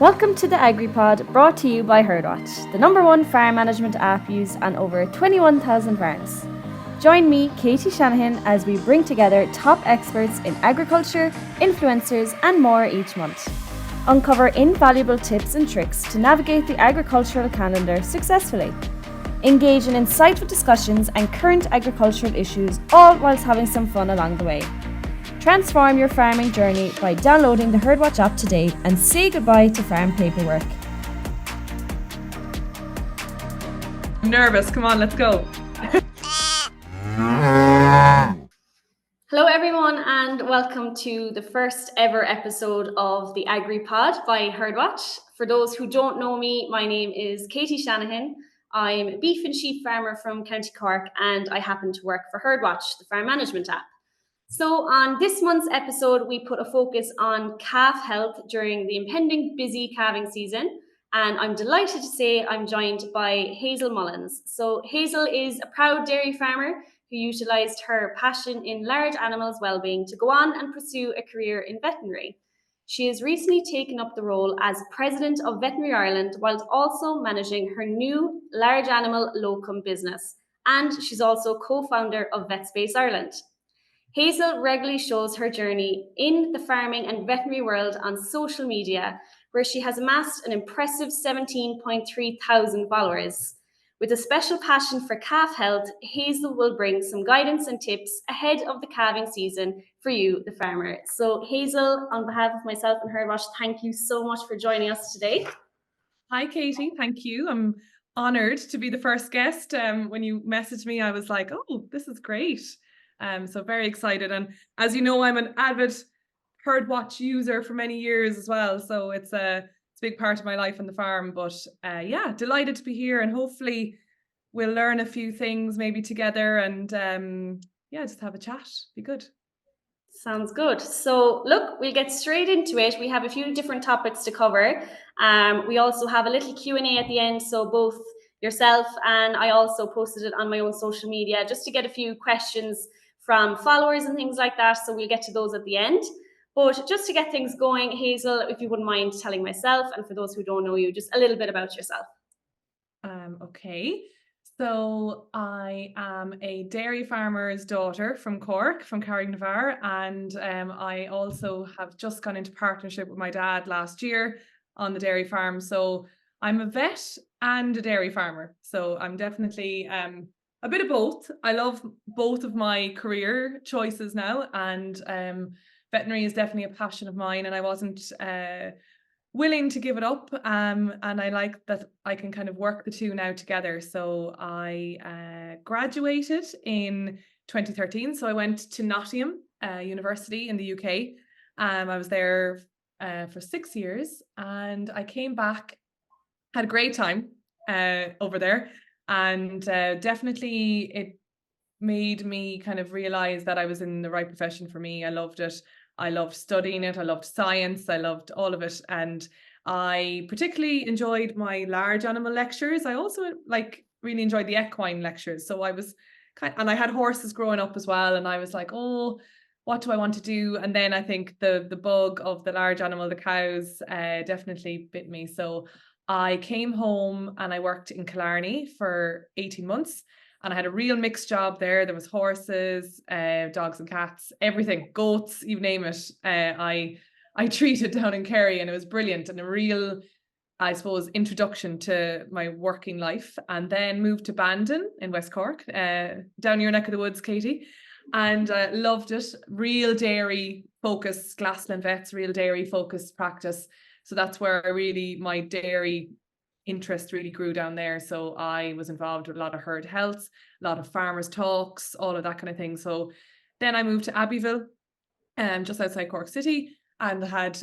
Welcome to the AgriPod, brought to you by Herdwatch, the #1 farm management app used on over 21,000 farms. Join me, Katie Shanahan, as we bring together top experts in agriculture, influencers and more each month. Uncover invaluable tips and tricks to navigate the agricultural calendar successfully. Engage in insightful discussions and current agricultural issues, all whilst having some fun along the way. Transform your farming journey by downloading the Herdwatch app today and say goodbye to farm paperwork. I'm nervous. Come on, let's go. Hello everyone and welcome to the first ever episode of the AgriPod by Herdwatch. For those who don't know me, my name is Katie Shanahan. I'm a beef and sheep farmer from County Cork and I happen to work for Herdwatch, the farm management app. So on this month's episode, we put a focus on calf health during the impending busy calving season. And I'm delighted to say I'm joined by Hazell Mullins. So Hazel is a proud dairy farmer who utilised her passion in large animals' well-being to go on and pursue a career in veterinary. She has recently taken up the role as President of Veterinary Ireland whilst also managing her new large animal locum business. And she's also co-founder of VetSpace Ireland. Hazel regularly shows her journey in the farming and veterinary world on social media, where she has amassed an impressive 17.3 thousand followers. With a special passion for calf health, Hazel will bring some guidance and tips ahead of the calving season for you, the farmer. So Hazel, on behalf of myself and Herdwatch, thank you so much for joining us today. Hi, Katie. Thank you. I'm honoured to be the first guest. When you messaged me, I was like, oh, this is great. So very excited. And as you know, I'm an avid Herdwatch user for many years as well. So it's a big part of my life on the farm. But yeah, delighted to be here and hopefully we'll learn a few things maybe together and yeah, just have a chat. Be good. Sounds good. So look, we'll get straight into it. We have a few different topics to cover. We also have a little Q&A at the end. So both yourself and I also posted it on my own social media just to get a few questions from followers and things like that. So we'll get to those at the end. But just to get things going, Hazel, if you wouldn't mind telling myself and for those who don't know you, just a little bit about yourself. Okay. So I am a dairy farmer's daughter from Cork, from Carricknavar, and I also have just gone into partnership with my dad last year on the dairy farm. So I'm a vet and a dairy farmer. So I'm definitely a bit of both. I love both of my career choices now, and veterinary is definitely a passion of mine, and I wasn't willing to give it up, and I like that I can kind of work the two now together. So I graduated in 2013, so I went to Nottingham University in the UK. I was there for 6 years and I came back, had a great time over there, and definitely it made me kind of realize that I was in the right profession for me. I loved it. I loved studying it. I loved science. I loved all of it. And I particularly enjoyed my large animal lectures. I also really enjoyed the equine lectures. So I was and I had horses growing up as well. And I was like, oh, what do I want to do? And then I think the bug of the large animal, the cows, definitely bit me. So I came home and I worked in Killarney for 18 months. And I had a real mixed job there. There was horses, dogs and cats, everything, goats, you name it. I treated down in Kerry, and it was brilliant and a real, I suppose, introduction to my working life. And then moved to Bandon in West Cork, down your neck of the woods, Katie, and loved it. Real dairy focused, Glassland Vets, real dairy focused practice. So that's where my dairy interest really grew down there. So I was involved with a lot of herd health, a lot of farmers talks, all of that kind of thing. So then I moved to Abbeyville, just outside Cork City, and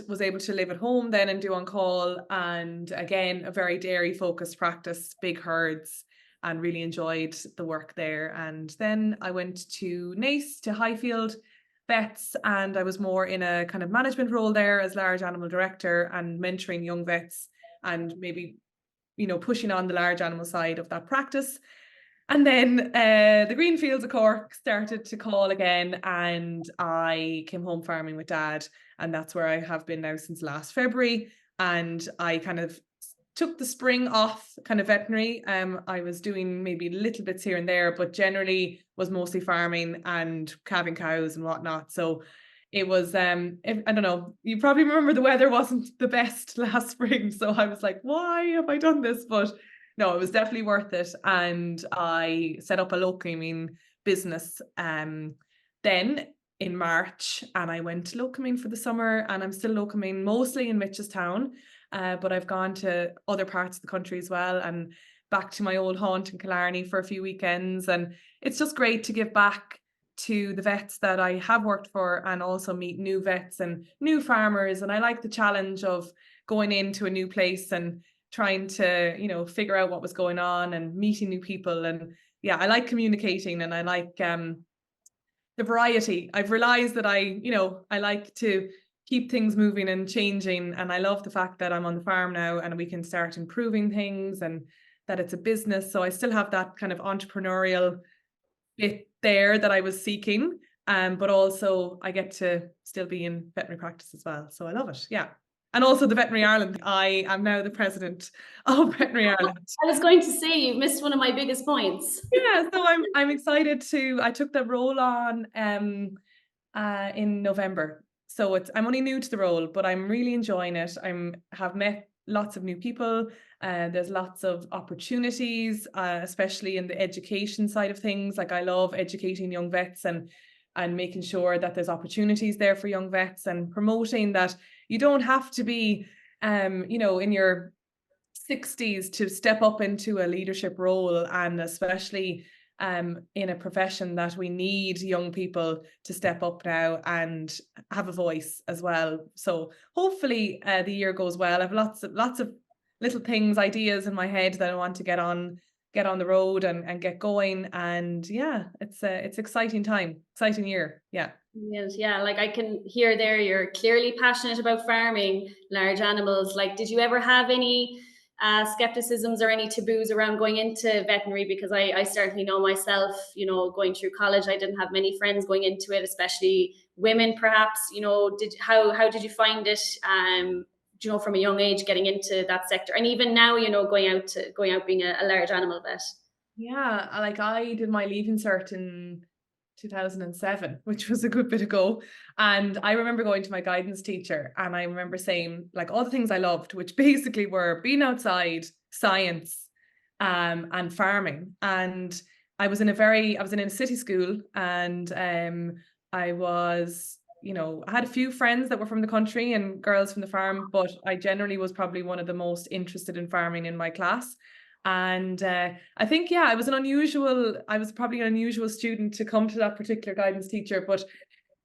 was able to live at home then and do on call. And again, a very dairy focused practice, big herds, and really enjoyed the work there. And then I went to Naas, to Highfield Vets, and I was more in a kind of management role there as large animal director and mentoring young vets and maybe pushing on the large animal side of that practice. And then the Greenfields of Cork started to call again, and I came home farming with Dad, and that's where I have been now since last February. and I kind of took the spring off kind of veterinary. I was doing maybe little bits here and there, but generally was mostly farming and calving cows and whatnot. So it was, I don't know, you probably remember the weather wasn't the best last spring. So I was like, why have I done this? But no, it was definitely worth it. And I set up a locoming business then in March, and I went locoming for the summer, and I'm still locoming mostly in Mitchelstown, but I've gone to other parts of the country as well, and back to my old haunt in Killarney for a few weekends. And it's just great to give back to the vets that I have worked for, and also meet new vets and new farmers. And I like the challenge of going into a new place and trying to, figure out what was going on and meeting new people. And yeah, I like communicating, and I like the variety. I've realized that I like to keep things moving and changing. And I love the fact that I'm on the farm now and we can start improving things, and that it's a business. So I still have that kind of entrepreneurial bit there that I was seeking. But also I get to still be in veterinary practice as well. So I love it. Yeah. And also the Veterinary Ireland. I am now the president of Veterinary Ireland. I was going to say, you missed one of my biggest points. Yeah, so I'm excited I took the role on in November. So I'm only new to the role, but I'm really enjoying it. Have met lots of new people. There's lots of opportunities, especially in the education side of things. Like, I love educating young vets and making sure that there's opportunities there for young vets, and promoting that you don't have to be in your 60s to step up into a leadership role, and especially in a profession that we need young people to step up now and have a voice as well. So hopefully the year goes well. I have lots of little things, ideas in my head that I want to get on the road and get going. And yeah, it's exciting year. Yeah. Yeah, like I can hear there, you're clearly passionate about farming large animals. Like, did you ever have any skepticisms or any taboos around going into veterinary? Because I certainly know myself, going through college, I didn't have many friends going into it, especially women, perhaps. How did you find it? From a young age, getting into that sector, and even now, going out being a large animal vet. Yeah, like I did my leaving cert in 2007, which was a good bit ago. And I remember going to my guidance teacher, and I remember saying like all the things I loved, which basically were being outside, science, and farming. And I was in a city school, and I was, I had a few friends that were from the country and girls from the farm, but I generally was probably one of the most interested in farming in my class. And I think, yeah, I was probably an unusual student to come to that particular guidance teacher. But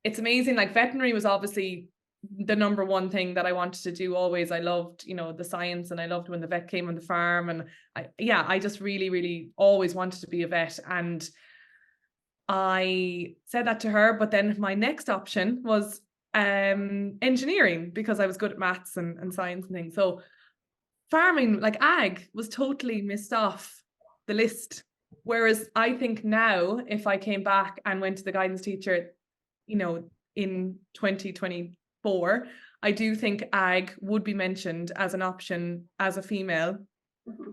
it's amazing. Like, veterinary was obviously the number one thing that I wanted to do always. I loved, the science, and I loved when the vet came on the farm. And I just really, really always wanted to be a vet. And I said that to her, but then my next option was engineering, because I was good at maths and science and things. So farming, like ag, was totally missed off the list. Whereas I think now, if I came back and went to the guidance teacher, in 2024, I do think ag would be mentioned as an option as a female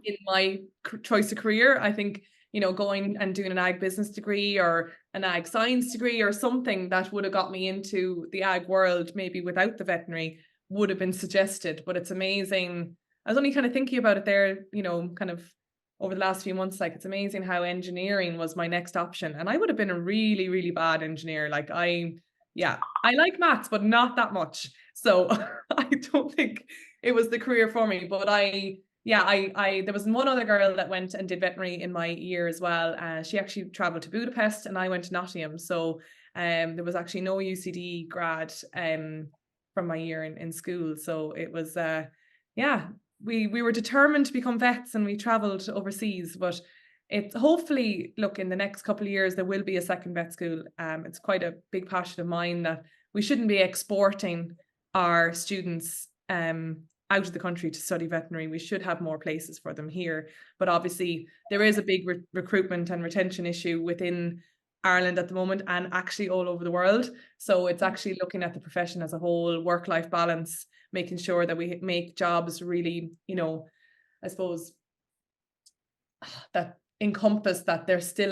in my choice of career. I think, going and doing an ag business degree or an ag science degree or something that would have got me into the ag world, maybe without the veterinary, would have been suggested. But it's amazing. I was only kind of thinking about it there, kind of over the last few months. Like, it's amazing how engineering was my next option. And I would have been a really, really bad engineer. Like, I like maths, but not that much. So I don't think it was the career for me. But there was one other girl that went and did veterinary in my year as well. She actually traveled to Budapest, and I went to Nottingham. So there was actually no UCD grad from my year in school. So it was, we were determined to become vets, and we traveled overseas. But it's hopefully, look, in the next couple of years, there will be a second vet school. It's quite a big passion of mine that we shouldn't be exporting our students out of the country to study veterinary. We should have more places for them here. But obviously, there is a big recruitment and retention issue within Ireland at the moment, and actually all over the world. So it's actually looking at the profession as a whole, work-life balance, making sure that we make jobs really, I suppose that encompass that there's still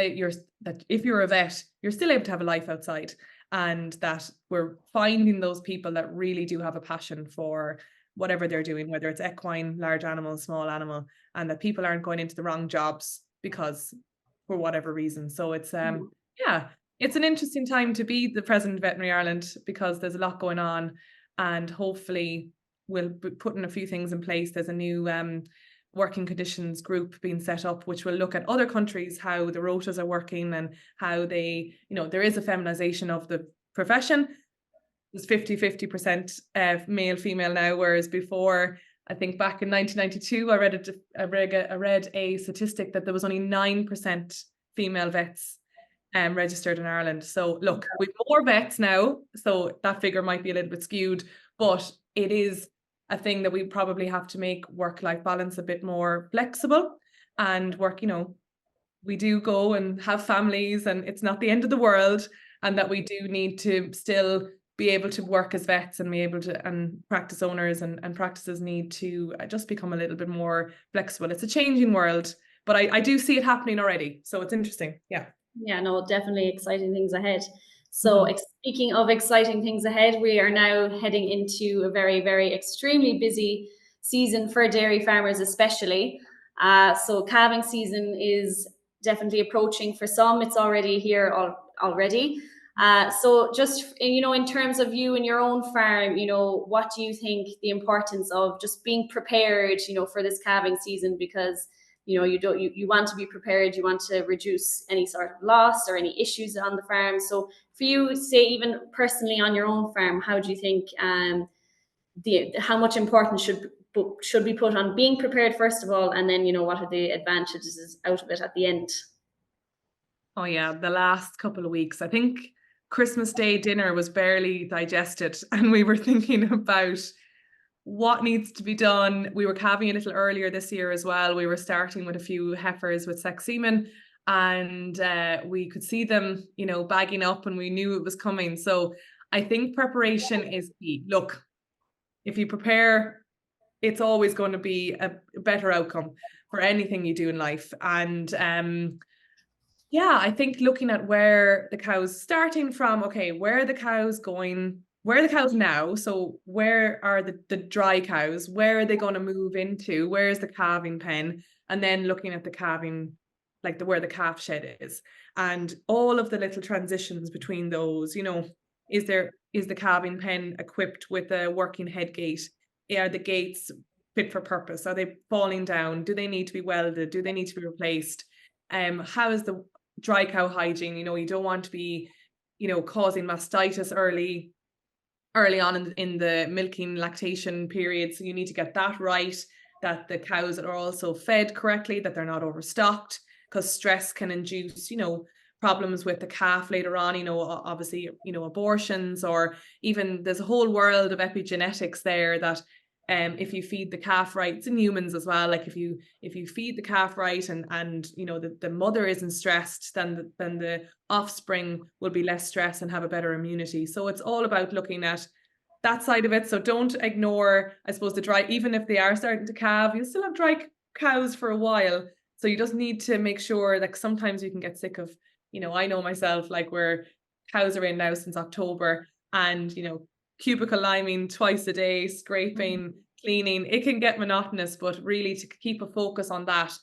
that if you're a vet, you're still able to have a life outside, and that we're finding those people that really do have a passion for whatever they're doing, whether it's equine, large animal, small animal, and that people aren't going into the wrong jobs because for whatever reason. So it's yeah, it's an interesting time to be the President of Veterinary Ireland because there's a lot going on, and hopefully we'll be putting a few things in place. There's a new working conditions group being set up, which will look at other countries, how the rotas are working and how they, there is a feminization of the profession. There's 50% male, female now, whereas before, I think back in 1992, I read a statistic that there was only 9% female vets registered in Ireland. So look, we've more vets now, so that figure might be a little bit skewed, but it is a thing that we probably have to make work-life balance a bit more flexible and work, we do go and have families and it's not the end of the world, and that we do need to still be able to work as vets and be able to, and practice owners and practices need to just become a little bit more flexible. It's a changing world, but I do see it happening already. So it's interesting. Yeah. Yeah, no, definitely exciting things ahead. So speaking of exciting things ahead, we are now heading into a very, very extremely busy season for dairy farmers, especially. So calving season is definitely approaching for some. It's already here already. So just, in terms of you and your own farm, what do you think the importance of just being prepared, for this calving season? Because you want to be prepared, you want to reduce any sort of loss or any issues on the farm. So for you, say even personally on your own farm, how do you think how much importance should be put on being prepared first of all, and then what are the advantages out of it at the end? Oh yeah, the last couple of weeks, I think Christmas Day dinner was barely digested and we were thinking about what needs to be done. We were calving a little earlier this year as well. We were starting with a few heifers with sex semen, and we could see them, bagging up, and we knew it was coming. So I think preparation is key. Look, if you prepare, it's always going to be a better outcome for anything you do in life. And yeah, I think looking at where the cows starting from, okay, where are the cows going? Where are the cows now? So where are the dry cows? Where are they going to move into? Where is the calving pen? And then looking at the calving, like where the calf shed is, and all of the little transitions between those, is the calving pen equipped with a working head gate? Are the gates fit for purpose? Are they falling down? Do they need to be welded? Do they need to be replaced? How is the dry cow hygiene? You don't want to be, causing mastitis early on in the milking lactation period. So you need to get that right, that the cows are also fed correctly, that they're not overstocked, because stress can induce, problems with the calf later on, obviously, abortions, or even there's a whole world of epigenetics there that if you feed the calf right, it's in humans as well. Like if you feed the calf right and the mother isn't stressed, then the offspring will be less stressed and have a better immunity. So it's all about looking at that side of it. So don't ignore, I suppose, the dry, even if they are starting to calve, you'll still have dry cows for a while. So you just need to make sure, like sometimes you can get sick of, I know myself, like where cows are in now since October, and cubicle liming twice a day, scraping, cleaning, it can get monotonous, but really to keep a focus on that.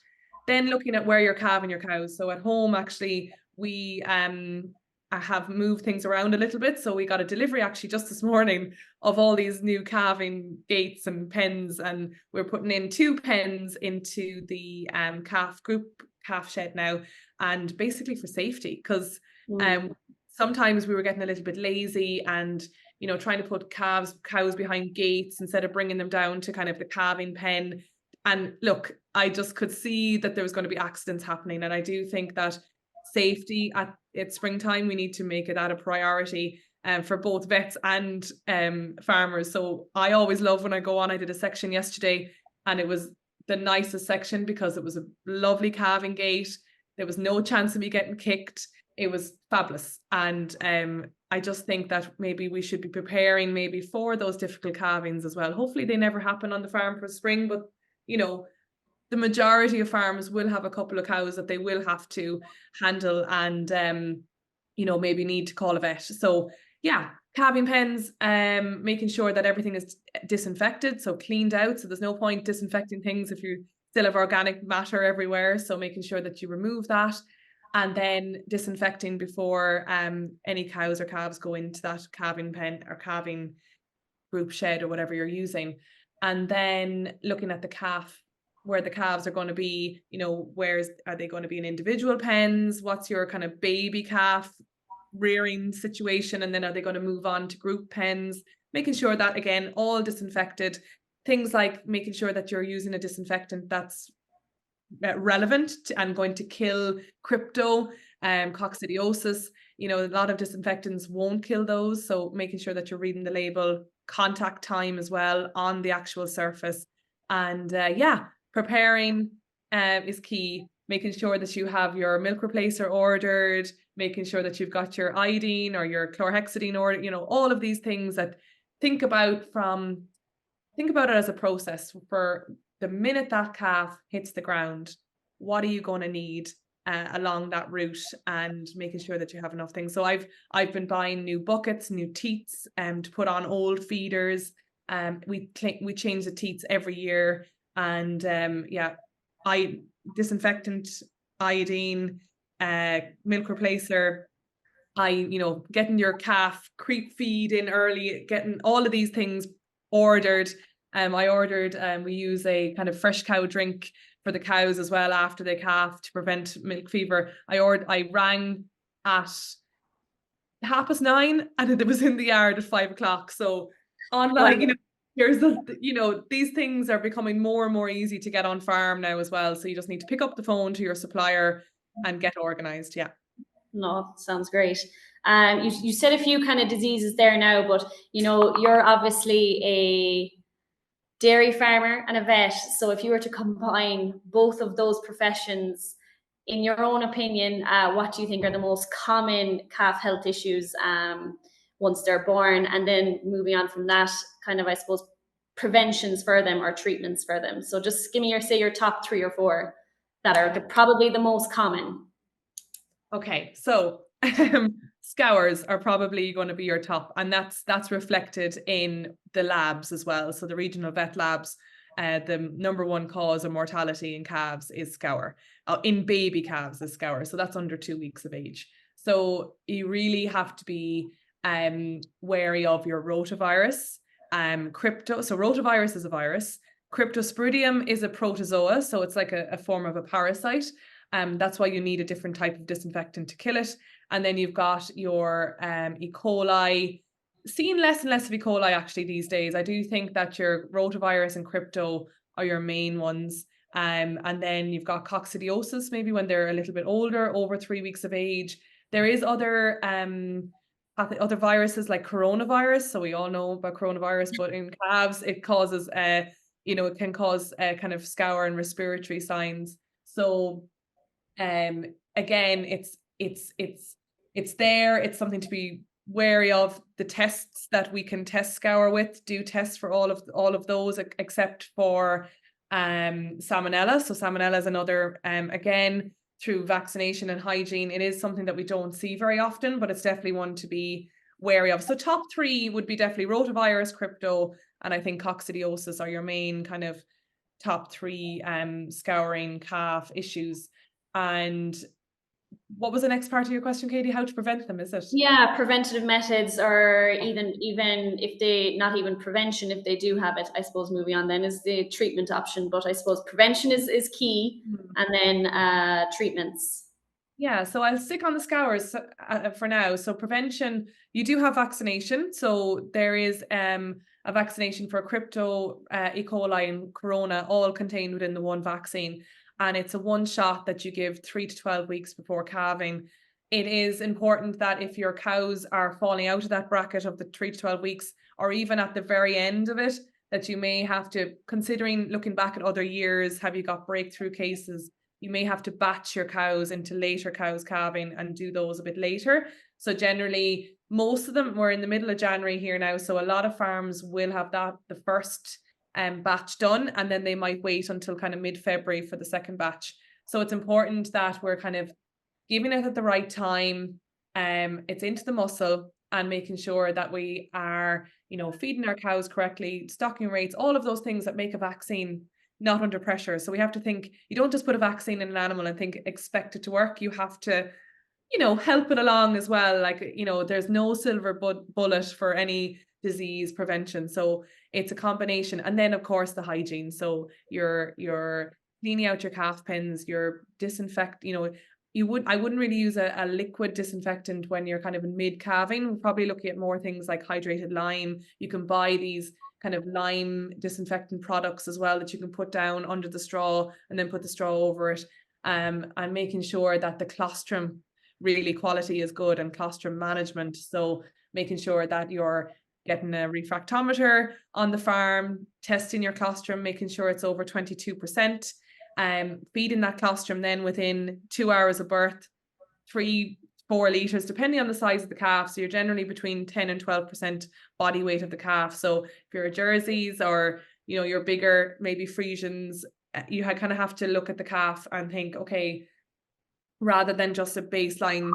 Then looking at where you're calving your cows. So at home, actually, we I have moved things around a little bit. So we got a delivery actually just this morning of all these new calving gates and pens, and we're putting in 2 pens into the calf shed now, and basically for safety, because sometimes we were getting a little bit lazy and trying to put cows behind gates instead of bringing them down to kind of the calving pen. And look, I just could see that there was going to be accidents happening, and I do think that safety at springtime, we need to make it a priority for both vets and farmers. So I always love when I go on. I did a section yesterday and it was the nicest section because it was a lovely calving gate. There was no chance of me getting kicked. it was fabulous. And I just think that maybe we should be preparing maybe for those difficult calvings as well. Hopefully they never happen on the farm for spring, but the majority of farms will have a couple of cows that they will have to handle and maybe need to call a vet. So yeah, calving pens, making sure that everything is disinfected, so cleaned out. So there's no point disinfecting things if you still have organic matter everywhere. So making sure that you remove that, and then disinfecting before any cows or calves go into that calving pen or calving group shed or whatever you're using. And then looking at the calf, where the calves are going to be, are they going to be in individual pens? What's your kind of baby calf rearing situation? And then are they going to move on to group pens? Making sure that, again, all disinfected. Things like making sure that you're using a disinfectant that's relevant and going to kill crypto, coccidiosis. A lot of disinfectants won't kill those. So making sure that you're reading the label, contact time as well on the actual surface. And preparing is key. Making sure that you have your milk replacer ordered, making sure that you've got your iodine or your chlorhexidine ordered, all of these things that think about it as a process. For the minute that calf hits the ground, what are you going to need along that route, and making sure that you have enough things. So I've been buying new buckets, new teats to put on old feeders. We change the teats every year, and disinfectant, iodine, milk replacer. Getting your calf creep feed in early, getting all of these things ordered. I ordered, we use a kind of fresh cow drink for the cows as well after they calf to prevent milk fever. I rang at 9:30 and it was in the yard at 5:00. So online, these things are becoming more and more easy to get on farm now as well. So you just need to pick up the phone to your supplier and get organized. Yeah. No, sounds great. You said a few kind of diseases there now, but you're obviously a dairy farmer and a vet. So if you were to combine both of those professions, in your own opinion, what do you think are the most common calf health issues once they're born? And then moving on from that, kind of, I suppose, preventions for them or treatments for them. So just give me your top 3 or 4 that are probably the most common. Okay, so scours are probably going to be your top, and that's reflected in the labs as well. So the regional vet labs, the number one cause of mortality in calves is scour. In baby calves is scour, so that's under 2 weeks of age. So you really have to be wary of your rotavirus, crypto. So rotavirus is a virus. Cryptosporidium is a protozoa, so it's like a form of a parasite. That's why you need a different type of disinfectant to kill it. And then you've got your E. coli. Seeing less and less of E. coli actually these days. I do think that your rotavirus and crypto are your main ones. And then you've got coccidiosis, maybe when they're a little bit older, over 3 weeks of age. There is other viruses like coronavirus. So we all know about coronavirus, but in calves, it causes it can cause kind of scour and respiratory signs. So again, it's there. It's something to be wary of. The tests that we can test scour with do tests for all of those except for salmonella. So salmonella is another, again, through vaccination and hygiene, it is something that we don't see very often, but it's definitely one to be wary of. So top 3 would be definitely rotavirus, crypto, and I think coccidiosis are your main kind of top 3 scouring calf issues. And what was the next part of your question, Katie? How to prevent them, is it? Yeah, preventative methods, or even if they, not even prevention, if they do have it, I suppose moving on then is the treatment option. But I suppose prevention is key, and then treatments. Yeah, so I'll stick on the scours for now. So prevention, you do have vaccination. So there is a vaccination for crypto, E. coli and corona, all contained within the one vaccine. And it's a one shot that you give 3 to 12 weeks before calving. It is important that if your cows are falling out of that bracket of the 3 to 12 weeks, or even at the very end of it, that you may have to, considering looking back at other years, have you got breakthrough cases? you may have to batch your cows into later cows calving and do those a bit later. So generally, most of them, we're in the middle of January here now, so a lot of farms will have that the first batch done, and then they might wait until kind of mid-February for the second batch. So it's important that we're kind of giving it at the right time. It's into the muscle, and making sure that we are, feeding our cows correctly, stocking rates, all of those things that make a vaccine not under pressure. So we have to think, you don't just put a vaccine in an animal and think expect it to work. You have to, help it along as well. Like, there's no silver bullet for any disease prevention. So it's a combination. And then of course the hygiene. So you're cleaning out your calf pens, you're I wouldn't really use a liquid disinfectant when you're kind of in mid calving. We're probably looking at more things like hydrated lime. You can buy these kind of lime disinfectant products as well that you can put down under the straw and then put the straw over it. And making sure that the colostrum really quality is good, and colostrum management. So making sure that you're getting a refractometer on the farm, testing your colostrum, making sure it's over 22%, feeding that colostrum then within 2 hours of birth, 3-4 liters, depending on the size of the calf. So you're generally between 10 and 12% body weight of the calf. So if you're a Jerseys or, you're bigger, maybe Friesians, you kind of have to look at the calf and think, okay, rather than just a baseline,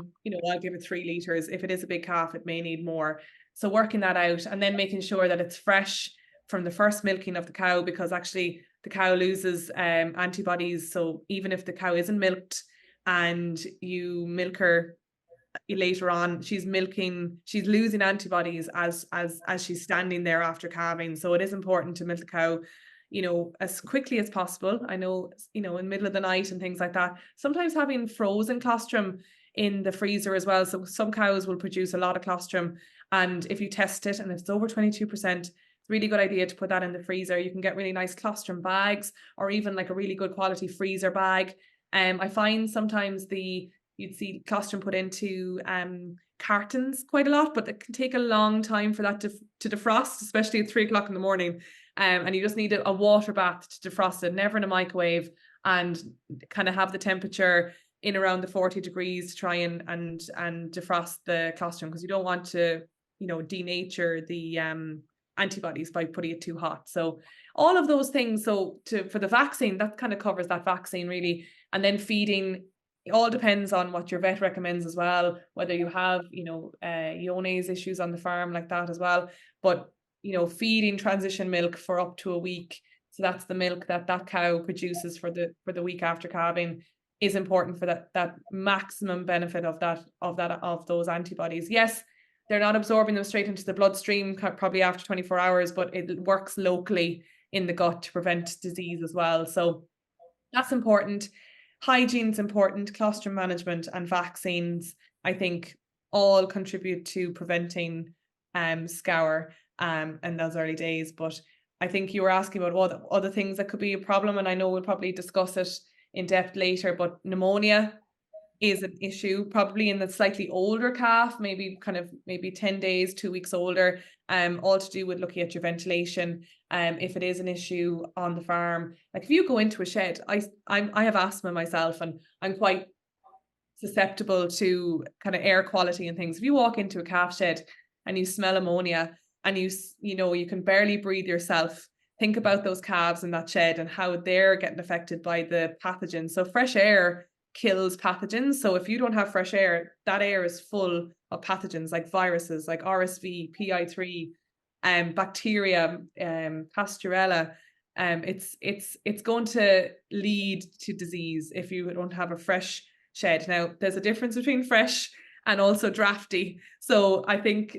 I'll give it 3 liters. If it is a big calf, it may need more. So working that out, and then making sure that it's fresh from the first milking of the cow, because actually the cow loses antibodies. So even if the cow isn't milked and you milk her later on, she's losing antibodies as she's standing there after calving. So it is important to milk the cow as quickly as possible. I know, in the middle of the night and things like that. Sometimes having frozen colostrum in the freezer as well. So some cows will produce a lot of colostrum, and if you test it and it's over 22%, it's a really good idea to put that in the freezer. You can get really nice colostrum bags, or even like a really good quality freezer bag. I find sometimes you'd see colostrum put into cartons quite a lot, but it can take a long time for that to defrost, especially at 3 o'clock in the morning. And you just need a water bath to defrost it, never in a microwave, and kind of have the temperature in around the 40 degrees to try and defrost the colostrum, because you don't want to, denature the antibodies by putting it too hot. So all of those things. So for the vaccine, that kind of covers that vaccine really. And then feeding, it all depends on what your vet recommends as well, whether you have, iones issues on the farm like that as well. But feeding transition milk for up to a week, so that's the milk that cow produces for the week after calving, is important for that maximum benefit of those antibodies. Yes, they're not absorbing them straight into the bloodstream probably after 24 hours, but it works locally in the gut to prevent disease as well. So that's important. Hygiene's important, colostrum management and vaccines, I think, all contribute to preventing scour in those early days. But I think you were asking about all the other things that could be a problem, and I know we'll probably discuss it in depth later, but pneumonia is an issue probably in the slightly older calf, maybe 10 days, 2 weeks older, all to do with looking at your ventilation. If it is an issue on the farm, like if you go into a shed, I have asthma myself, and I'm quite susceptible to kind of air quality and things. If you walk into a calf shed and you smell ammonia and you can barely breathe yourself, think about those calves in that shed and how they're getting affected by the pathogens. So fresh air kills pathogens. So if you don't have fresh air, that air is full of pathogens like viruses, like RSV, PI3, bacteria, Pasteurella. It's going to lead to disease if you don't have a fresh shed. Now, there's a difference between fresh and also drafty. So I think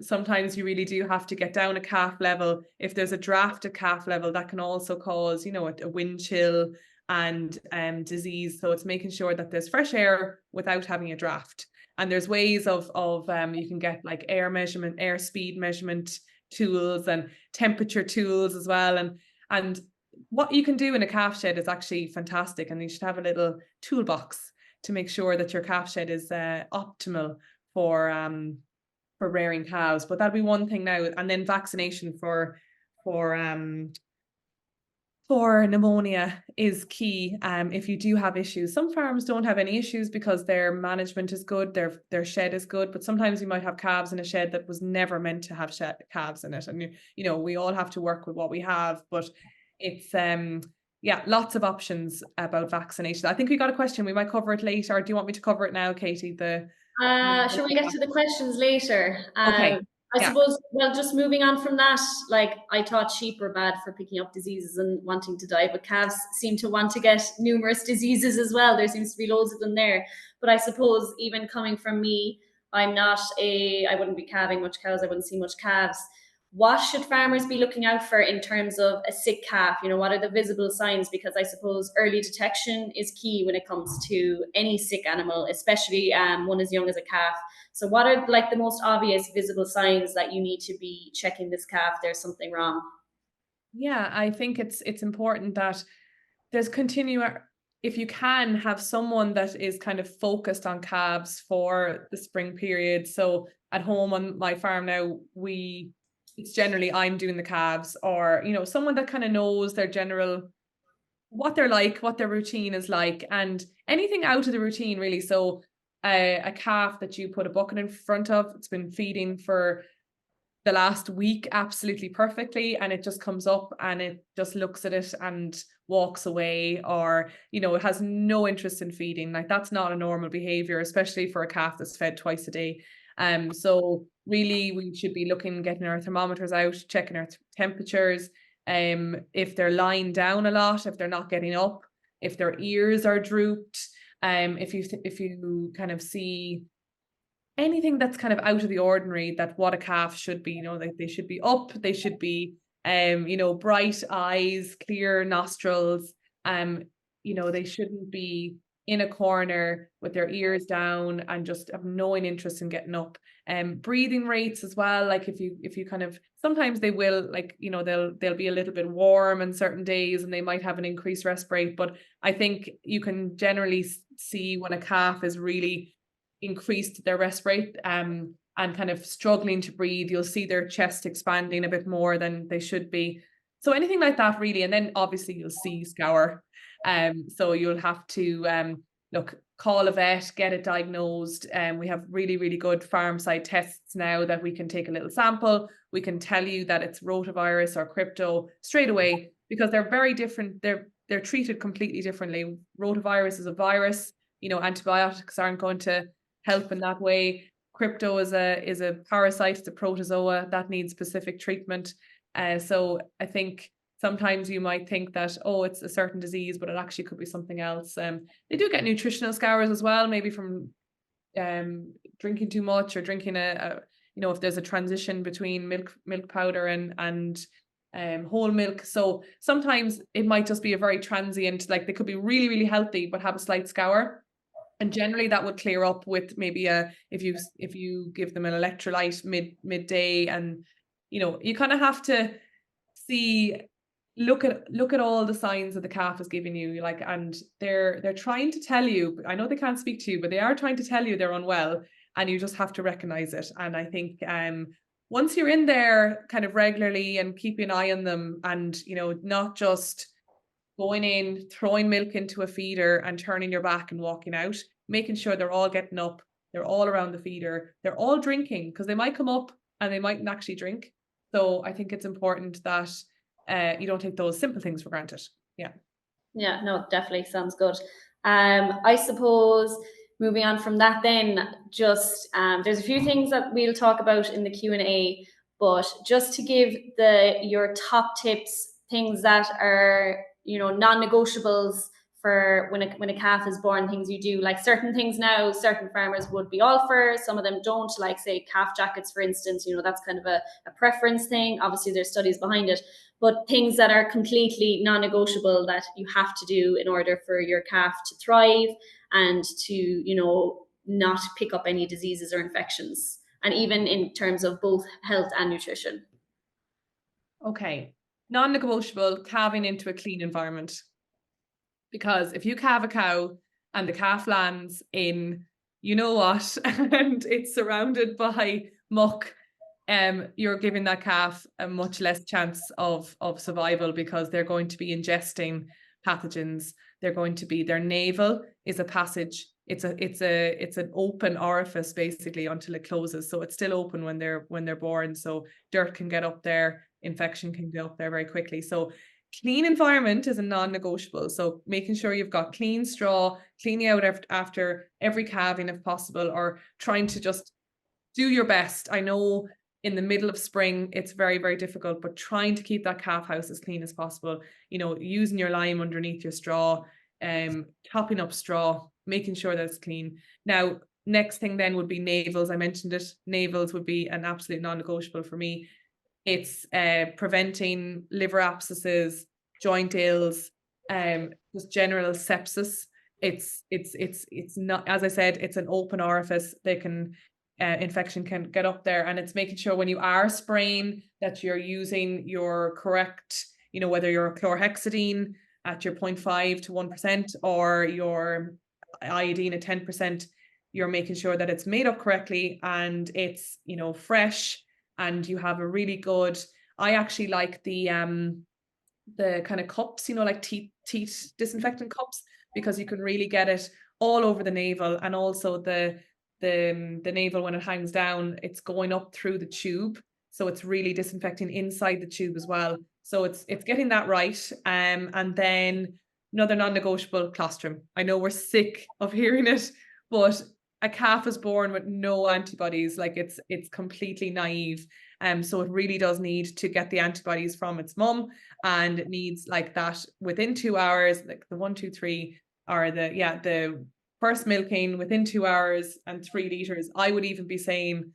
sometimes you really do have to get down a calf level. If there's a drafted calf level, that can also cause, a wind chill and disease. So it's making sure that there's fresh air without having a draft. And there's ways of you can get like air measurement, air speed measurement tools and temperature tools as well. And what you can do in a calf shed is actually fantastic. And you should have a little toolbox to make sure that your calf shed is optimal for rearing calves. But that'll be one thing now. And then vaccination for for pneumonia is key. If you do have issues, some farms don't have any issues because their management is good, their shed is good, but sometimes you might have calves in a shed that was never meant to have calves in it, and we all have to work with what we have, but it's yeah, lots of options about vaccination. I think we got a question. We might cover it later. Or do you want me to cover it now, Katie? Shall we get to the questions later? Okay. I Yeah. suppose, well, just moving on from that, like I thought sheep were bad for picking up diseases and wanting to die, but calves seem to want to get numerous diseases as well. There seems to be loads of them there. But I suppose even coming from me, I wouldn't be calving much cows. I wouldn't see much calves. What should farmers be looking out for in terms of a sick calf? What are the visible signs? Because I suppose early detection is key when it comes to any sick animal, especially one as young as a calf. So what are like the most obvious visible signs that you need to be checking this calf? There's something wrong. Yeah, I think it's important that there's if you can have someone that is kind of focused on calves for the spring period. So at home on my farm now, it's generally I'm doing the calves, or someone that kind of knows their general what they're like, what their routine is like, and anything out of the routine really. So a calf that you put a bucket in front of, it's been feeding for the last week absolutely perfectly, and it just comes up and it just looks at it and walks away, or it has no interest in feeding. Like, that's not a normal behavior, especially for a calf that's fed twice a day. So really we should be getting our thermometers out, checking our temperatures, if they're lying down a lot, if they're not getting up, if their ears are drooped, if you kind of see anything that's kind of out of the ordinary, that what a calf should be, they should be up, they should be bright eyes, clear nostrils, they shouldn't be in a corner with their ears down and just have no interest in getting up. Breathing rates as well, like if you kind of, sometimes they will, like, they'll be a little bit warm on certain days and they might have an increased rest rate, but I think you can generally see when a calf is really increased their rest rate, and kind of struggling to breathe. You'll see their chest expanding a bit more than they should be. So anything like that really. And then obviously you'll see scour. So you'll have to call a vet, get it diagnosed. We have really, really good farm side tests now that we can take a little sample. We can tell you that it's rotavirus or crypto straight away, because they're very different. They're treated completely differently. Rotavirus is a virus. Antibiotics aren't going to help in that way. Crypto is a parasite, it's a protozoa that needs specific treatment. So I think sometimes you might think that, oh, it's a certain disease, but it actually could be something else. They do get nutritional scours as well, maybe from drinking too much, or drinking if there's a transition between milk powder and whole milk. So sometimes it might just be a very transient, like they could be really, really healthy but have a slight scour. And generally that would clear up with maybe if you give them an electrolyte midday, and you kind of have to look at all the signs that the calf is giving you, like, and they're trying to tell you. I know they can't speak to you, but they are trying to tell you they're unwell, and you just have to recognize it. And I think once you're in there kind of regularly and keeping an eye on them, and not just going in, throwing milk into a feeder and turning your back and walking out, making sure they're all getting up, they're all around the feeder, they're all drinking, because they might come up and they mightn't actually drink. So I think it's important that you don't take those simple things for granted. Yeah. Yeah, no, definitely sounds good. I suppose moving on from that, then just there's a few things that we'll talk about in the Q&A, but just to give your top tips, things that are non-negotiables for when a calf is born, things you do, like certain things now, certain farmers would be all for, some of them don't, like say calf jackets, for instance. That's kind of a preference thing. Obviously there's studies behind it, but things that are completely non-negotiable that you have to do in order for your calf to thrive and to not pick up any diseases or infections, and even in terms of both health and nutrition. Okay, non-negotiable: calving into a clean environment. Because if you calve a cow and the calf lands in, and it's surrounded by muck, you're giving that calf a much less chance of survival, because they're going to be ingesting pathogens. They're going to be, their navel is a passage. It's an open orifice basically until it closes. So it's still open when they're born. So dirt can get up there, infection can get up there very quickly. So clean environment is a non-negotiable. So making sure you've got clean straw, cleaning out after every calving if possible, or trying to just do your best. I know in the middle of spring, it's very, very difficult, but trying to keep that calf house as clean as possible, using your lime underneath your straw, topping up straw, making sure that it's clean. Now, next thing then would be navels. I mentioned it. Navels would be an absolute non-negotiable for me. It's preventing liver abscesses, joint ills, just general sepsis. It's not, as I said, it's an open orifice. Infection can get up there, and it's making sure when you are spraying that you're using your correct, whether you're chlorhexidine at your 0.5 to 1% or your iodine at 10%, you're making sure that it's made up correctly and it's, fresh, and you have a really good. I actually like the kind of cups, like teat disinfectant cups, because you can really get it all over the navel, and also the navel, when it hangs down, it's going up through the tube, so it's really disinfecting inside the tube as well. So it's getting that right. And then another non-negotiable, colostrum. I know we're sick of hearing it, but a calf is born with no antibodies. Like it's completely naive. So it really does need to get the antibodies from its mum, and it needs like that within 2 hours, like the 1, 2, 3, or the first milking within 2 hours, and 3 liters. I would even be saying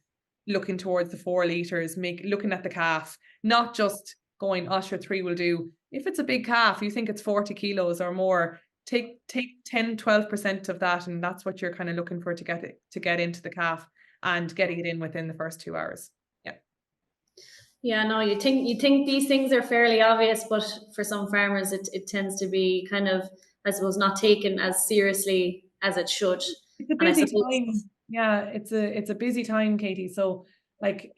looking towards the 4 liters, looking at the calf, not just going, oh, sure, 3 will do. If it's a big calf, you think it's 40 kilos or more, take 10, 12% of that, and that's what you're kind of looking for to get into the calf, and getting it in within the first 2 hours. Yeah, no, you think these things are fairly obvious, but for some farmers it tends to be kind of, I suppose, not taken as seriously as it should. It's a And I busy suppose, time. Yeah, it's a busy time, Katie. So like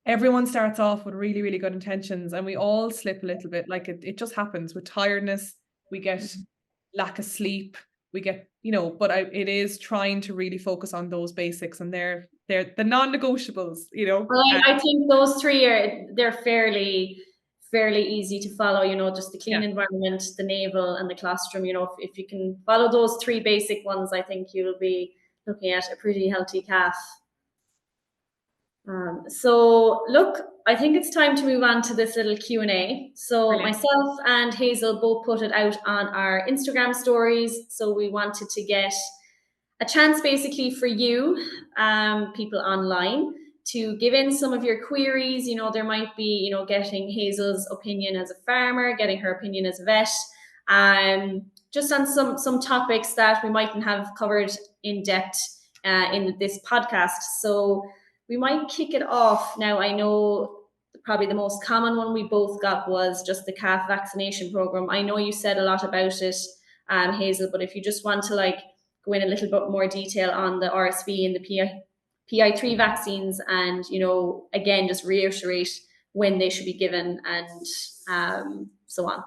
everyone starts off with really, really good intentions, and we all slip a little bit. Like it just happens with tiredness. We get lack of sleep. We get, but it is trying to really focus on those basics, and they're the non-negotiables, well, I think those three they're fairly easy to follow. Just the clean environment, the navel, and the colostrum. If you can follow those three basic ones, I think you'll be looking at a pretty healthy calf. So look, I think it's time to move on to this little Q&A. So Brilliant. myself and Hazel both put it out on our Instagram stories. So we wanted to get a chance basically for you, people online, to give in some of your queries. There might be, getting Hazel's opinion as a farmer, getting her opinion as a vet, just on some topics that we mightn't have covered in depth in this podcast. So we might kick it off. Now, I know probably the most common one we both got was just the calf vaccination program. I know you said a lot about it, Hazel, but if you just want to go in a little bit more detail on the RSV and the PI3 vaccines, and again, just reiterate when they should be given, and so on.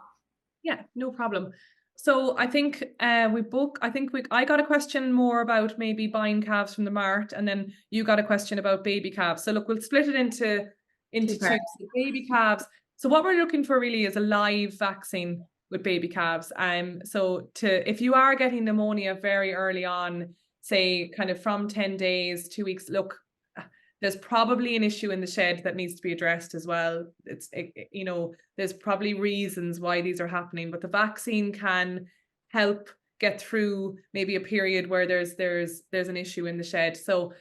Yeah, no problem. So I think I got a question more about maybe buying calves from the mart, and then you got a question about baby calves. So look, we'll split it into two. So baby calves. So what we're looking for really is a live vaccine with baby calves. So if you are getting pneumonia very early on, say kind of from 10 days, 2 weeks, look, there's probably an issue in the shed that needs to be addressed as well. There's probably reasons why these are happening, but the vaccine can help get through maybe a period where there's an issue in the shed. So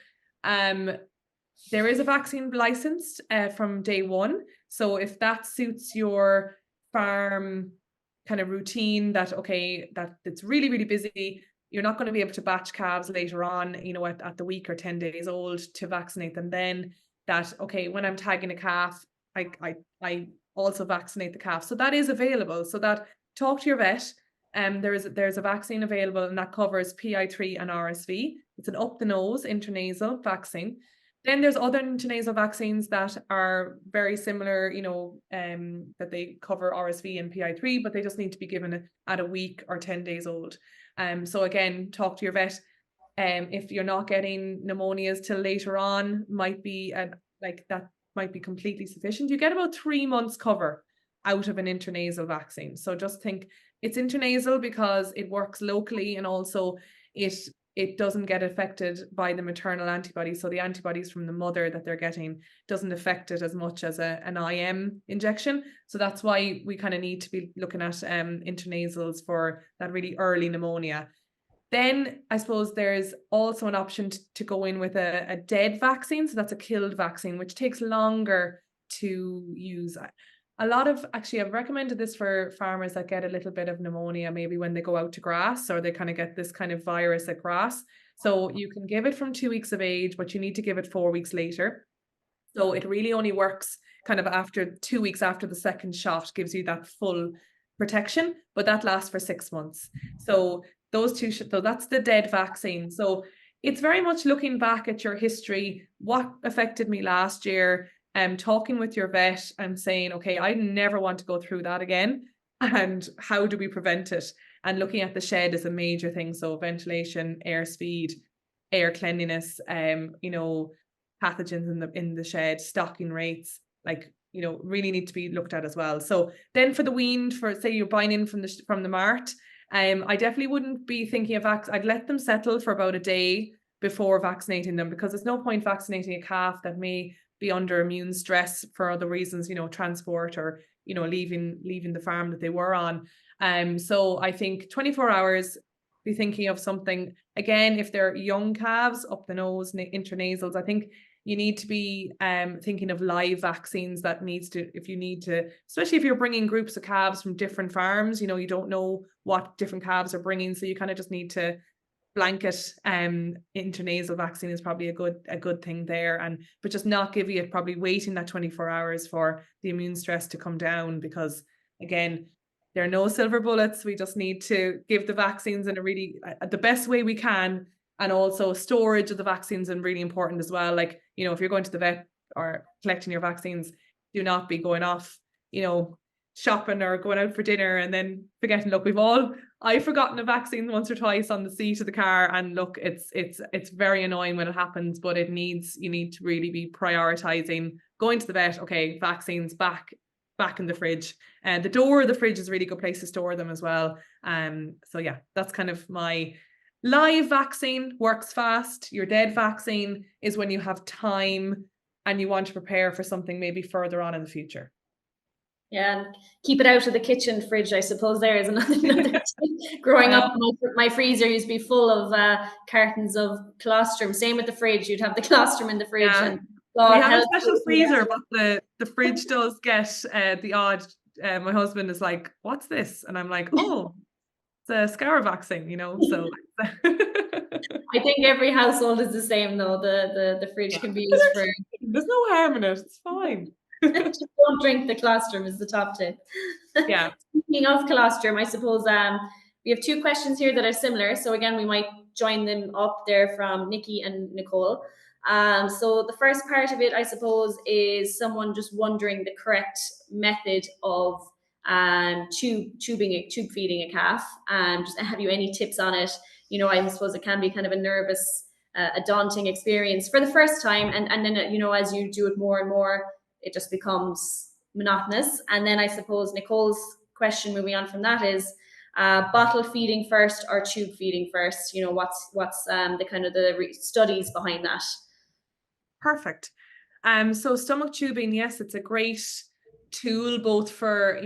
there is a vaccine licensed from day one. So if that suits your farm kind of routine, that it's really, really busy, you're not going to be able to batch calves later on, at the week or 10 days old to vaccinate them. Then when I'm tagging a calf, I also vaccinate the calf. So that is available. So that, talk to your vet. There's a vaccine available, and that covers PI3 and RSV. It's an up the nose intranasal vaccine. Then there's other intranasal vaccines that are very similar, that they cover RSV and PI3, but they just need to be given at a week or 10 days old. So again, talk to your vet. If you're not getting pneumonias till later on, might be that might be completely sufficient. You get about 3 months cover out of an intranasal vaccine. So just think it's intranasal because it works locally, and also it it doesn't get affected by the maternal antibodies. So the antibodies from the mother that they're getting doesn't affect it as much as an IM injection. So that's why we kind of need to be looking at intranasals for that really early pneumonia. Then I suppose there's also an option to go in with a dead vaccine. So that's a killed vaccine, which takes longer to use. Actually, I've recommended this for farmers that get a little bit of pneumonia, maybe when they go out to grass, or they kind of get this kind of virus at grass. So you can give it from 2 weeks of age, but you need to give it 4 weeks later. So it really only works kind of after 2 weeks after the second shot, gives you that full protection, but that lasts for 6 months. So those two, so that's the dead vaccine. So it's very much looking back at your history, what affected me last year, talking with your vet and saying, okay, I never want to go through that again. And how do we prevent it? And looking at the shed is a major thing. So ventilation, air speed, air cleanliness, pathogens in the shed, stocking rates, really need to be looked at as well. So then for the weaned, for say you're buying in from the mart, I definitely wouldn't be thinking of I'd let them settle for about a day before vaccinating them, because there's no point vaccinating a calf that may be under immune stress for other reasons, transport or, leaving the farm that they were on. So I think 24 hours, be thinking of something, again, if they're young calves, up the nose, intranasals, I think you need to be thinking of live vaccines that if you need to, especially if you're bringing groups of calves from different farms, you don't know what different calves are bringing. So you kind of just need to blanket intranasal vaccine is probably a good thing there, but just not giving it, probably waiting that 24 hours for the immune stress to come down, because again, there are no silver bullets. We just need to give the vaccines in the best way we can. And also storage of the vaccines is really important as well. If you're going to the vet or collecting your vaccines, do not be going off, shopping or going out for dinner and then forgetting. Look, I've forgotten a vaccine once or twice on the seat of the car, and look, it's very annoying when it happens, but you need to really be prioritizing going to the vet. Okay, vaccines back in the fridge, and the door of the fridge is a really good place to store them as well. So yeah, that's kind of my live vaccine works fast. Your dead vaccine is when you have time and you want to prepare for something maybe further on in the future. Yeah, and keep it out of the kitchen fridge, I suppose. There is another tip. Growing up, my freezer used to be full of cartons of colostrum. Same with the fridge. You'd have the colostrum in the fridge. Yeah. And we have a special freezer, but the fridge does get the odd. My husband is like, "What's this?" And I'm like, "Oh, it's a scour vaccine," So I think every household is the same, though. The fridge can be used for. There's no harm in it. It's fine. Just don't drink the colostrum is the top tip. Yeah. Speaking of colostrum, I suppose we have 2 questions here that are similar. So again, we might join them up there from Nikki and Nicole. So the first part of it, I suppose, is someone just wondering the correct method of tube feeding a calf. Just have you any tips on it? I suppose it can be kind of a nervous, a daunting experience for the first time, and then as you do it more and more, it just becomes monotonous. And then I suppose Nicole's question, moving on from that, is bottle feeding first or tube feeding first? What's the kind of the studies behind that? Perfect. So stomach tubing, yes, it's a great tool both for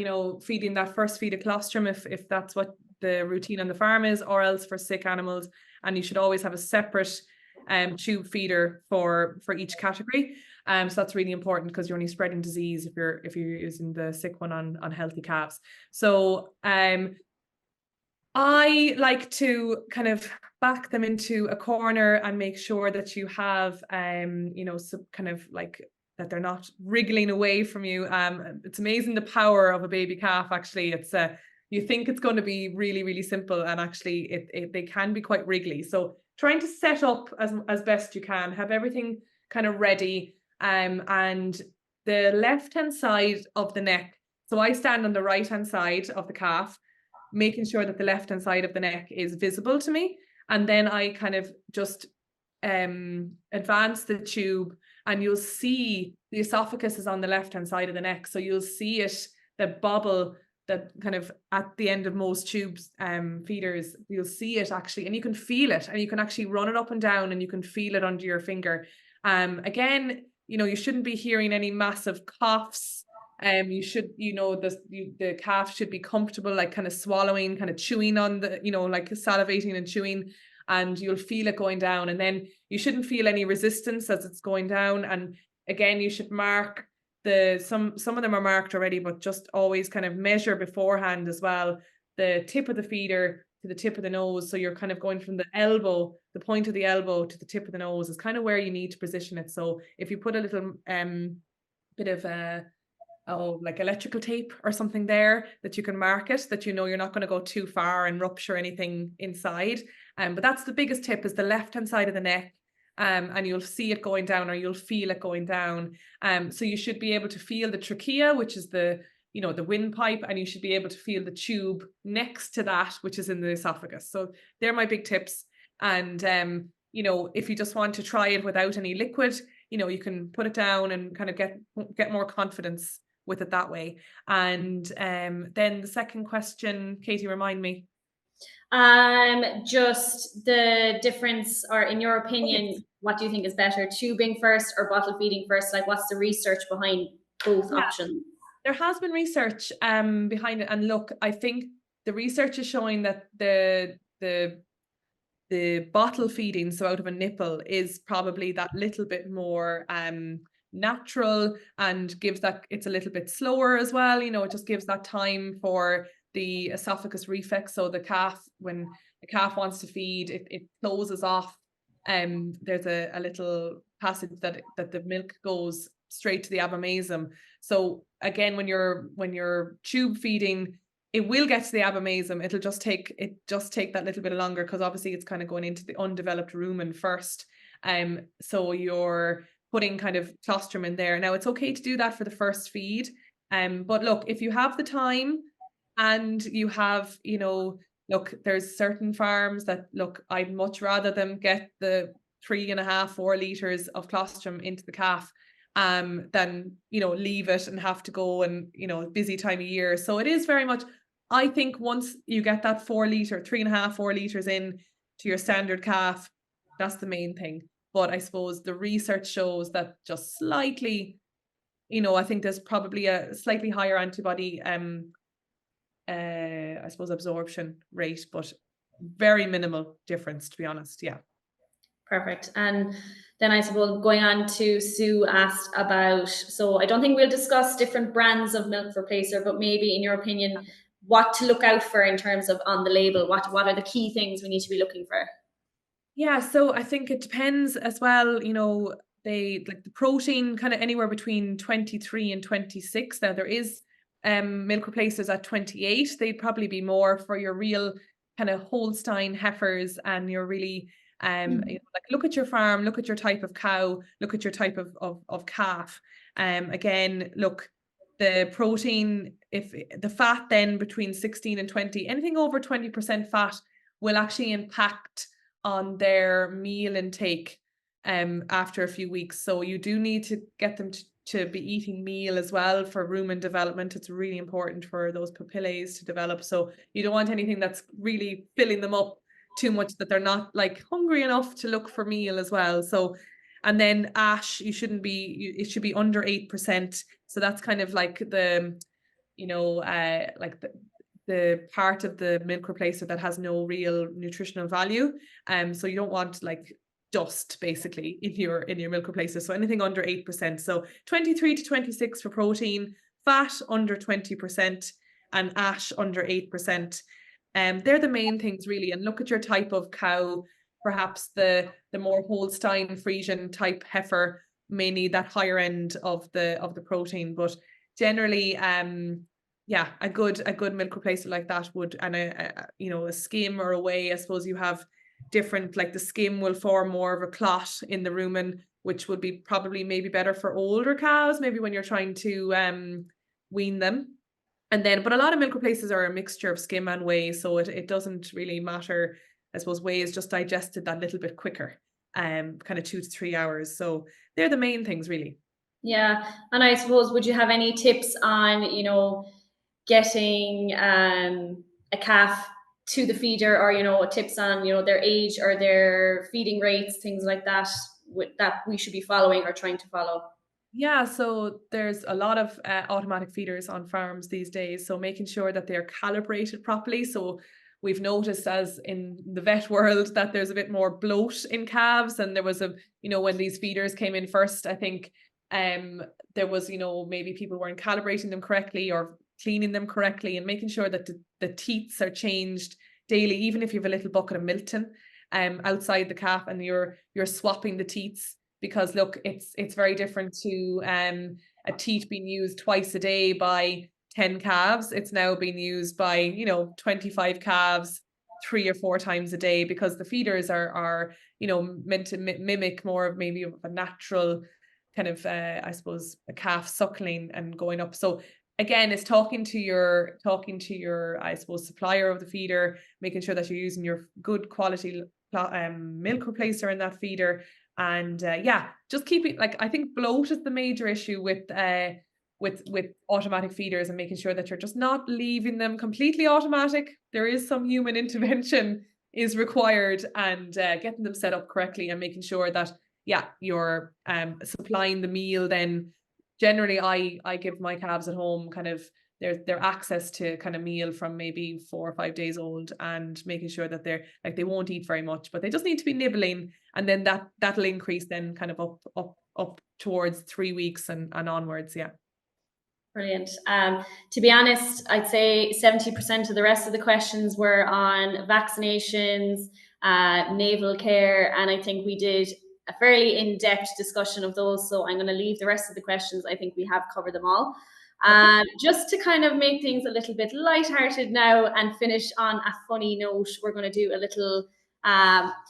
feeding that first feed of colostrum if that's what the routine on the farm is, or else for sick animals. And you should always have a separate tube feeder for each category. So that's really important, because you're only spreading disease if you're using the sick one on healthy calves. So I like to kind of back them into a corner and make sure that you have some kind of that they're not wriggling away from you. It's amazing the power of a baby calf. Actually, it's you think it's going to be really, really simple, and actually they can be quite wriggly. So trying to set up as best you can, have everything kind of ready. And the left-hand side of the neck, so I stand on the right-hand side of the calf, making sure that the left-hand side of the neck is visible to me. And then I kind of just advance the tube, and you'll see the esophagus is on the left-hand side of the neck. So you'll see it, the bubble that kind of at the end of most tubes, feeders, you'll see it actually, and you can feel it, and you can actually run it up and down, and you can feel it under your finger. Again, you shouldn't be hearing any massive coughs. You should, the calf should be comfortable, like kind of swallowing, kind of chewing on the, like salivating and chewing, and you'll feel it going down. And then you shouldn't feel any resistance as it's going down. And again, you should mark some of them are marked already, but just always kind of measure beforehand as well, the tip of the feeder to the tip of the nose. So you're kind of going from the elbow, the point of the elbow to the tip of the nose is kind of where you need to position it. So if you put a little bit of like electrical tape or something there, that you can mark it, that you're not going to go too far and rupture anything inside. But that's the biggest tip, is the left-hand side of the neck. And you'll see it going down, or you'll feel it going down. So you should be able to feel the trachea, which is the windpipe, and you should be able to feel the tube next to that, which is in the esophagus. So they're my big tips. And if you just want to try it without any liquid, you can put it down and kind of get more confidence with it that way. And then the second question, Katie, remind me. Just the difference, or in your opinion, what do you think is better, tubing first or bottle feeding first? Like, what's the research behind both options? There has been research behind it, and look, I think the research is showing that the bottle feeding, so out of a nipple, is probably that little bit more natural, and gives that, it's a little bit slower as well. It just gives that time for the esophagus reflex. So the calf, when the calf wants to feed, it closes off. There's a little passage that the milk goes straight to the abomasum. So again, when you're tube feeding, it will get to the abomasum. It'll just take that little bit longer, because obviously it's kind of going into the undeveloped rumen first. So you're putting kind of colostrum in there. Now, it's okay to do that for the first feed. But look, if you have the time, and you have, look, there's certain farms that, look, I'd much rather them get the 3.5-4 liters of colostrum into the calf than, leave it and have to go, and, busy time of year. So it is very much, I think, once you get that 3.5-4 liters in to your standard calf, that's the main thing. But I suppose the research shows that just slightly, I think there's probably a slightly higher antibody I suppose absorption rate, but very minimal difference, to be honest. Yeah. Perfect. And then I suppose going on to, Sue asked about, so I don't think we'll discuss different brands of milk replacer, but maybe in your opinion, what to look out for in terms of on the label, what are the key things we need to be looking for? Yeah, so I think it depends as well, they like the protein kind of anywhere between 23 and 26. Now there is milk replacers at 28. They'd probably be more for your real kind of Holstein heifers, and your really like, look at your farm, look at your type of cow, look at your type of calf. Again, look, the protein, if the fat then between 16 and 20, anything over 20% fat will actually impact on their meal intake after a few weeks. So you do need to get them to be eating meal as well for rumen development. It's really important for those papillae to develop. So you don't want anything that's really filling them up too much, that they're not like hungry enough to look for meal as well. So, and then ash, it should be under 8%. So that's kind of like the, like the part of the milk replacer that has no real nutritional value. So you don't want like dust basically in your milk replacer. So anything under 8%. So 23 to 26 for protein, fat under 20%, and ash under 8%. They're the main things really. And look at your type of cow. Perhaps the more Holstein Friesian type heifer may need that higher end of the protein. But generally, yeah, a good milk replacer like that would, and a skim or a whey, I suppose you have different, like the skim will form more of a clot in the rumen. which would be probably maybe better for older cows, maybe when you're trying to wean them. And then, but a lot of milk replacers are a mixture of skim and whey, so it doesn't really matter. I suppose whey is just digested that little bit quicker, kind of 2 to 3 hours. So they're the main things, really. Yeah, and I suppose, would you have any tips on, getting a calf to the feeder, or tips on, their age or their feeding rates, things like that, that we should be following or trying to follow? Yeah, so there's a lot of automatic feeders on farms these days. So making sure that they're calibrated properly. So we've noticed, as in the vet world, that there's a bit more bloat in calves. And there was when these feeders came in first, I think there was, maybe people weren't calibrating them correctly or cleaning them correctly, and making sure that the teats are changed daily, even if you have a little bucket of Milton outside the calf and you're swapping the teats. Because look, it's very different to a teat being used twice a day by 10 calves. It's now being used by 25 calves 3 or 4 times a day, because the feeders are meant to mimic more of maybe a natural kind of I suppose a calf suckling and going up. So again, it's talking to your I suppose supplier of the feeder, making sure that you're using your good quality milk replacer in that feeder. And just keeping, like, I think bloat is the major issue with automatic feeders, and making sure that you're just not leaving them completely automatic. There is some human intervention is required, and getting them set up correctly and making sure that you're supplying the meal. Then generally I give my calves at home kind of their access to kind of meal from maybe 4 or 5 days old, and making sure that they're like, they won't eat very much, but they just need to be nibbling, and then that'll increase then kind of up towards 3 weeks and onwards. Yeah. Brilliant. To be honest, I'd say 70% of the rest of the questions were on vaccinations, naval care, and I think we did a fairly in-depth discussion of those. So I'm going to leave the rest of the questions. I think we have covered them all. Just to kind of make things a little bit lighthearted now and finish on a funny note, we're going to do a little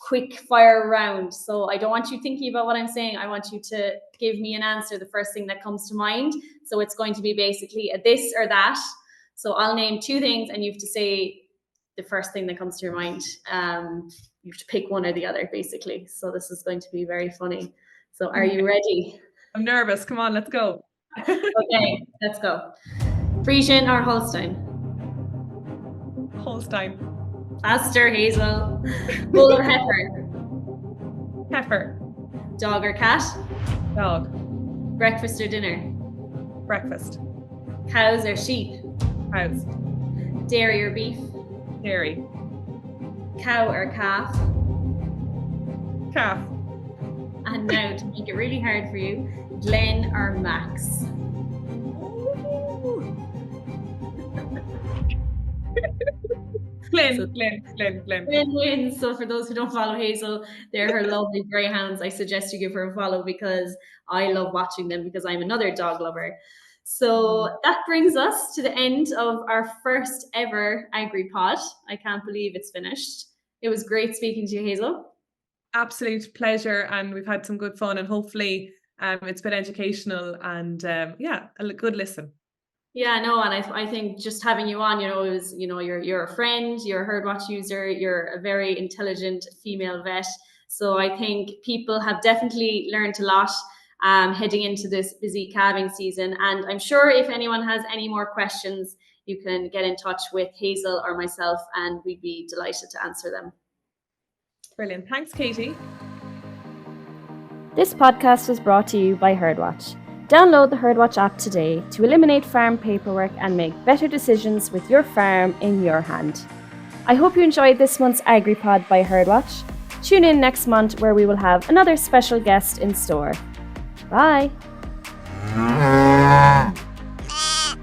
quick fire round. So I don't want you thinking about what I'm saying. I want you to give me an answer, the first thing that comes to mind. So it's going to be basically a this or that. So I'll name 2 things and you have to say the first thing that comes to your mind. You have to pick one or the other, basically. So this is going to be very funny. So are you ready? I'm nervous. Come on, let's go. Okay, let's go. Friesian or Holstein? Holstein. Faster, Hazel. Bull or heifer? Heifer. Dog or cat? Dog. Breakfast or dinner? Breakfast. Cows or sheep? Cows. Dairy or beef? Dairy. Cow or calf? Calf. And now, to make it really hard for you, Glenn or Max? Glenn. Glenn wins. So for those who don't follow Hazel, they're her lovely greyhounds. I suggest you give her a follow, because I love watching them, because I'm another dog lover. So that brings us to the end of our first ever AgriPod. I can't believe it's finished. It was great speaking to you, Hazel. Absolute pleasure, and we've had some good fun, and hopefully it's been educational and a good listen. Yeah, no, and I think just having you on, it was, you're a friend, you're a Herdwatch user, you're a very intelligent female vet. So I think people have definitely learned a lot heading into this busy calving season. And I'm sure if anyone has any more questions, you can get in touch with Hazel or myself, and we'd be delighted to answer them. Brilliant. Thanks, Katie. This podcast was brought to you by Herdwatch. Download the Herdwatch app today to eliminate farm paperwork and make better decisions with your farm in your hand. I hope you enjoyed this month's AgriPod by Herdwatch. Tune in next month, where we will have another special guest in store. Bye!